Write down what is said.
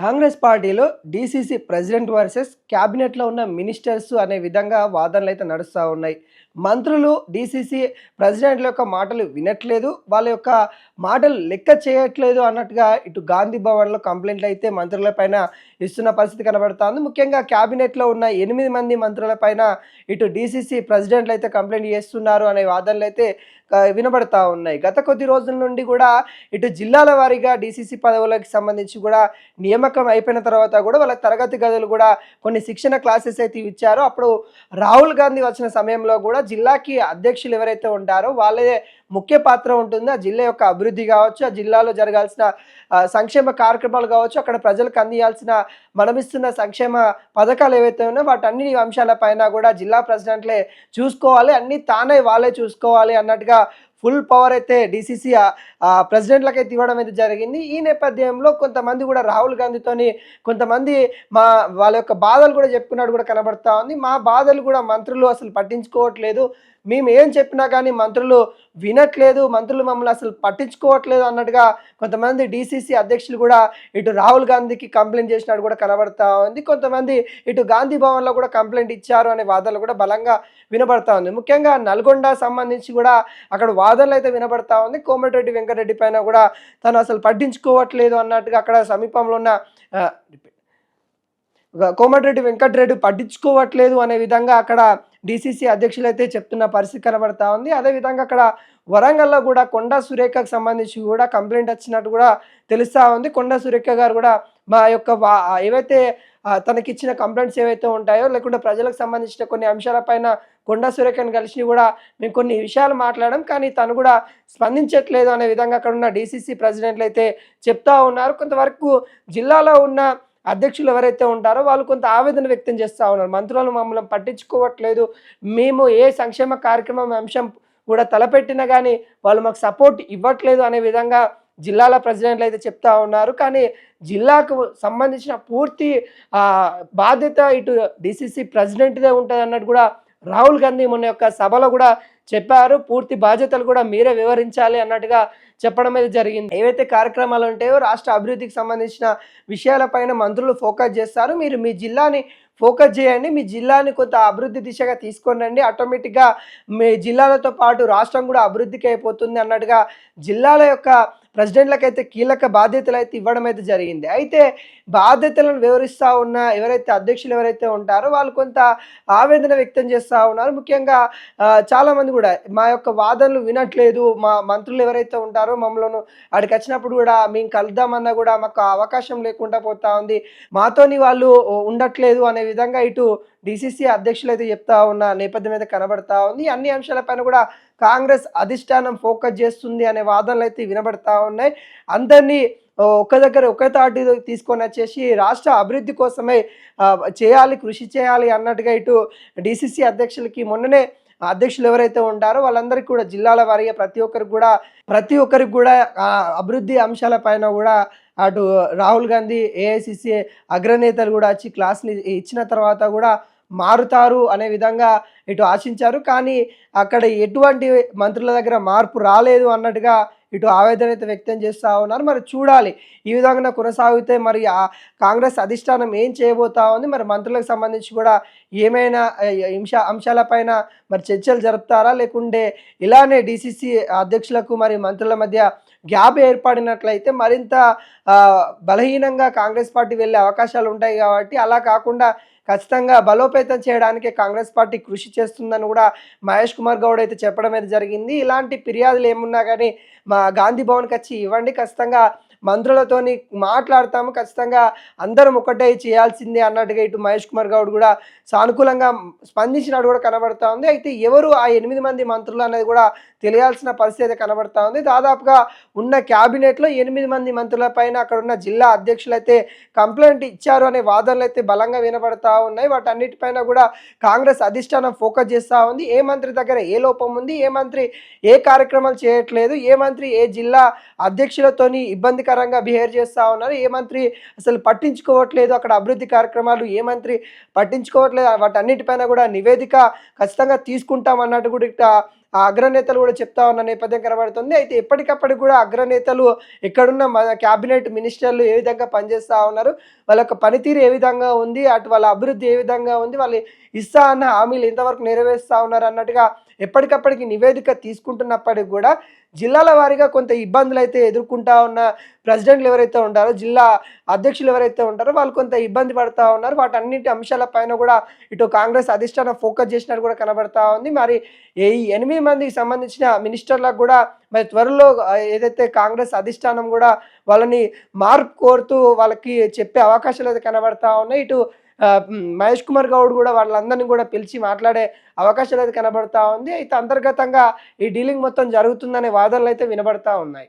కాంగ్రెస్ పార్టీలో DCC president versus క్యాబినెట్లో ఉన్న మినిస్టర్స్ అనే విధంగా వాదనలు అయితే నడుస్తూ ఉన్నాయి. మంత్రులు డీసీసీ ప్రెసిడెంట్ల యొక్క మాటలు వినట్లేదు, వాళ్ళ యొక్క మాటలు లెక్క చేయట్లేదు అన్నట్టుగా ఇటు గాంధీ భవన్లో కంప్లైంట్లు అయితే మంత్రుల పైన ఇస్తున్న పరిస్థితి కనబడుతోంది. ముఖ్యంగా క్యాబినెట్లో ఉన్న 8 మంది మంత్రుల పైన ఇటు డీసీసీ ప్రెసిడెంట్లు అయితే కంప్లైంట్ చేస్తున్నారు అనే వాదనలు అయితే వినబడతా ఉన్నాయి. గత కొద్ది రోజుల నుండి కూడా ఇటు జిల్లాల వారీగా డీసీసీ పదవులకు సంబంధించి కూడా నియామకం అయిపోయిన తర్వాత కూడా వాళ్ళ తరగతి గదులు కూడా కొన్ని శిక్షణ క్లాసెస్ అయితే ఇచ్చారో, అప్పుడు రాహుల్ గాంధీ వచ్చిన సమయంలో కూడా జిల్లాకి అధ్యక్షులు ఎవరైతే ఉంటారో వాళ్ళే ముఖ్య పాత్ర ఉంటుంది. ఆ జిల్లా యొక్క అభివృద్ధి కావచ్చు, ఆ జిల్లాలో జరగాల్సిన సంక్షేమ కార్యక్రమాలు కావచ్చు, అక్కడ ప్రజలకు అందియాల్సిన మనమిస్తున్న సంక్షేమ పథకాలు ఏవైతే ఉన్నాయో వాటన్ని అంశాలపైన కూడా జిల్లా ప్రెసిడెంట్లే చూసుకోవాలి, అన్నీ తానే వాళ్ళే చూసుకోవాలి అన్నట్టుగా ఫుల్ పవర్ అయితే డీసీసీ ప్రెసిడెంట్లకైతే ఇవ్వడం అయితే జరిగింది. ఈ నేపథ్యంలో కొంతమంది కూడా రాహుల్ గాంధీతోని కొంతమంది వాళ్ళ యొక్క బాధలు కూడా చెప్పుకున్నట్టు కూడా కనబడతా ఉంది. మా బాధలు కూడా మంత్రులు అసలు పట్టించుకోవట్లేదు, మేము ఏం చెప్పినా కానీ మంత్రులు వినట్లేదు, మంత్రులు మమ్మల్ని అసలు పట్టించుకోవట్లేదు అన్నట్టుగా కొంతమంది డీసీసీ అధ్యక్షులు కూడా ఇటు రాహుల్ గాంధీకి కంప్లైంట్ చేసినట్టు కూడా కనబడతా ఉంది. కొంతమంది ఇటు గాంధీ భవన్లో కూడా కంప్లైంట్ ఇచ్చారు అనే వాదనలు కూడా బలంగా వినబడతా ఉంది. ముఖ్యంగా నల్గొండ సంబంధించి కూడా అక్కడ వాదనలు అయితే వినబడతా ఉంది. కోమటిరెడ్డి వెంకటరెడ్డి పైన కూడా తను అసలు పట్టించుకోవట్లేదు అన్నట్టుగా అక్కడ సమీపంలో ఉన్న కోమటిరెడ్డి వెంకటరెడ్డి పట్టించుకోవట్లేదు అనే విధంగా అక్కడ డీసీసీ అధ్యక్షులు అయితే చెప్తున్న పరిస్థితి కనబడతా ఉంది. అదేవిధంగా అక్కడ వరంగల్లో కూడా కొండా సురేఖకు సంబంధించి కూడా కంప్లైంట్ వచ్చినట్టు కూడా తెలుస్తూ ఉంది. కొండా సురేఖ గారు కూడా మా యొక్క ఏవైతే తనకిచ్చిన కంప్లైంట్స్ ఏవైతే ఉంటాయో, లేకుంటే ప్రజలకు సంబంధించిన కొన్ని అంశాలపైన కొండా సురేఖను కలిసి కూడా మేము కొన్ని విషయాలు మాట్లాడడం, కానీ తను కూడా స్పందించట్లేదు అనే విధంగా అక్కడ ఉన్న డీసీసీ ప్రెసిడెంట్లు అయితే చెప్తా ఉన్నారు. కొంతవరకు జిల్లాలో ఉన్న అధ్యక్షులు ఎవరైతే ఉంటారో వాళ్ళు కొంత ఆవేదన వ్యక్తం చేస్తూ ఉన్నారు. మంత్రులను మమ్మల్ని పట్టించుకోవట్లేదు, మేము ఏ సంక్షేమ కార్యక్రమం అంశం కూడా తలపెట్టినా కానీ వాళ్ళు మాకు సపోర్ట్ ఇవ్వట్లేదు అనే విధంగా జిల్లాల ప్రెసిడెంట్లు అయితే చెప్తా ఉన్నారు. కానీ జిల్లాకు సంబంధించిన పూర్తి బాధ్యత ఇటు డీసీసీ ప్రెసిడెంట్దే ఉంటుంది అన్నట్టు కూడా రాహుల్ గాంధీ మొన్న యొక్క సభలో కూడా చెప్పారు. పూర్తి బాధ్యతలు కూడా మీరే వివరించాలి అన్నట్టుగా చెప్పడం అయితే జరిగింది. ఏవైతే కార్యక్రమాలు ఉంటాయో రాష్ట్ర అభివృద్ధికి సంబంధించిన విషయాలపైన మంత్రులు ఫోకస్ చేస్తారు, మీరు మీ జిల్లాని ఫోకస్ చేయండి, మీ జిల్లాని కొంత అభివృద్ధి దిశగా తీసుకొని రండి, ఆటోమేటిక్గా మీ జిల్లాలతో పాటు రాష్ట్రం కూడా అభివృద్ధికి అయిపోతుంది అన్నట్టుగా జిల్లాల యొక్క ప్రెసిడెంట్లకైతే కీలక బాధ్యతలు అయితే ఇవ్వడం అయితే జరిగింది. అయితే బాధ్యతలను వివరిస్తూ ఉన్న ఎవరైతే అధ్యక్షులు ఎవరైతే ఉంటారో వాళ్ళు కొంత ఆవేదన వ్యక్తం చేస్తూ ఉన్నారు. ముఖ్యంగా చాలామంది కూడా మా యొక్క వాదనలు వినట్లేదు, మా మంత్రులు ఎవరైతే ఉంటారో మమ్మల్ని అక్కడికి వచ్చినప్పుడు కూడా మేము కలుద్దామన్నా కూడా మాకు అవకాశం లేకుండా పోతా ఉంది, మాతోని వాళ్ళు ఉండట్లేదు అనే విధంగా ఇటు డీసీసీ అధ్యక్షులు అయితే చెప్తా ఉన్న నేపథ్యం అయితే కనబడతా ఉంది. అన్ని అంశాలపైన కూడా కాంగ్రెస్ అధిష్టానం ఫోకస్ చేస్తుంది అనే వాదనలు అయితే వినబడతా ఉన్నాయి. అందరినీ ఒక్క దగ్గర ఒకే తాటి తీసుకొని వచ్చేసి రాష్ట్ర అభివృద్ధి కోసమే చేయాలి, కృషి చేయాలి అన్నట్టుగా ఇటు డీసీసీ అధ్యక్షులకి మొన్ననే అధ్యక్షులు ఎవరైతే ఉంటారో వాళ్ళందరికీ కూడా జిల్లాల వారీగా ప్రతి ఒక్కరికి కూడా అభివృద్ధి అంశాలపైన కూడా అటు రాహుల్ గాంధీ ఏఐసిసి అగ్రనేతలు కూడా వచ్చి క్లాస్ని ఇచ్చిన తర్వాత కూడా మారుతారు అనే విధంగా ఇటు ఆశించారు. కానీ అక్కడ ఎటువంటి మంత్రుల దగ్గర మార్పు రాలేదు అన్నట్టుగా ఇటు ఆవేదన అయితే వ్యక్తం చేస్తూ ఉన్నారు. మరి చూడాలి ఈ విధంగా కొనసాగితే మరి ఆ కాంగ్రెస్ అధిష్టానం ఏం చేయబోతా ఉంది, మరి మంత్రులకు సంబంధించి కూడా ఏమైనా అంశాలపైన మరి చర్చలు జరుపుతారా, లేకుంటే ఇలానే డీసీసీ అధ్యక్షులకు మరి మంత్రుల మధ్య గ్యాప్ ఏర్పడినట్లయితే మరింత బలహీనంగా కాంగ్రెస్ పార్టీ వెళ్ళే అవకాశాలు ఉంటాయి. కాబట్టి అలా కాకుండా ఖచ్చితంగా బలోపేతం చేయడానికి కాంగ్రెస్ పార్టీ కృషి చేస్తుందని కూడా మహేష్ కుమార్ గౌడ్ అయితే చెప్పడం అయితే జరిగింది. ఇలాంటి ఫిర్యాదులు ఏమున్నా కానీ మా గాంధీ భవన్కి వచ్చి ఇవ్వండి, ఖచ్చితంగా మంత్రులతోని మాట్లాడతాము, ఖచ్చితంగా అందరం ఒకటే చేయాల్సిందే అన్నట్టుగా ఇటు మహేష్ కుమార్ గౌడ్ కూడా సానుకూలంగా స్పందించినట్టు కూడా కనబడతా ఉంది. అయితే ఎవరు ఆ 8 మంది మంత్రులు అనేది కూడా తెలియాల్సిన పరిస్థితి అయితే కనబడతా ఉంది. దాదాపుగా ఉన్న క్యాబినెట్లో 8 మంది మంత్రుల పైన అక్కడ ఉన్న జిల్లా అధ్యక్షులు అయితే కంప్లైంట్ ఇచ్చారు అనే వాదనలు అయితే బలంగా వినబడతా ఉన్నాయి. వాటన్నిటిపైన కూడా కాంగ్రెస్ అధిష్టానం ఫోకస్ చేస్తూ ఉంది. ఏ మంత్రి దగ్గర ఏ లోపం ఉంది, ఏ మంత్రి ఏ కార్యక్రమాలు చేయట్లేదు, ఏ మంత్రి ఏ జిల్లా అధ్యక్షులతోని ఇబ్బందికరంగా బిహేవ్ చేస్తూ ఉన్నారు, ఏ మంత్రి అసలు పట్టించుకోవట్లేదు, అక్కడ అభివృద్ధి కార్యక్రమాలు ఏ మంత్రి పట్టించుకోవట్లేదు, వాటన్నిటిపైన కూడా నివేదిక ఖచ్చితంగా తీసుకుంటాం అన్నట్టు కూడా ఆ అగ్రనేతలు కూడా చెప్తా ఉన్న నేపథ్యం కనబడుతుంది. అయితే ఎప్పటికప్పటికి కూడా అగ్రనేతలు ఎక్కడున్న మన క్యాబినెట్ మినిస్టర్లు ఏ విధంగా పనిచేస్తా ఉన్నారు, వాళ్ళ యొక్క పనితీరు ఏ విధంగా ఉంది, అటు వాళ్ళ అభివృద్ధి ఏ విధంగా ఉంది, వాళ్ళు ఇస్తా అన్న హామీలు ఎంతవరకు నెరవేరుస్తా ఉన్నారు అన్నట్టుగా ఎప్పటికప్పటికి నివేదిక తీసుకుంటున్నప్పటికి కూడా జిల్లాల వారీగా కొంత ఇబ్బందులైతే ఎదుర్కొంటా ఉన్న ప్రెసిడెంట్లు ఎవరైతే ఉంటారో, జిల్లా అధ్యక్షులు ఎవరైతే ఉంటారో వాళ్ళు కొంత ఇబ్బంది పడతా ఉన్నారు. వాటన్నిటి అంశాల పైన కూడా ఇటు కాంగ్రెస్ అధిష్టానం ఫోకస్ చేసినట్టు కూడా కనబడతా ఉంది. మరి ఈ 8 మందికి సంబంధించిన మినిస్టర్లకు కూడా మరి త్వరలో ఏదైతే కాంగ్రెస్ అధిష్టానం కూడా వాళ్ళని మార్పు కోరుతూ వాళ్ళకి చెప్పే అవకాశాలైతే కనబడతా ఉన్నాయి. ఇటు మహేష్ కుమార్ గౌడ్ కూడా వాళ్ళందరిని కూడా పిలిచి మాట్లాడే అవకాశాలైతే కనబడతా ఉంది. అయితే అంతర్గతంగా ఈ డీలింగ్ మొత్తం జరుగుతుందనే వాదనలైతే వినబడతా ఉన్నాయి.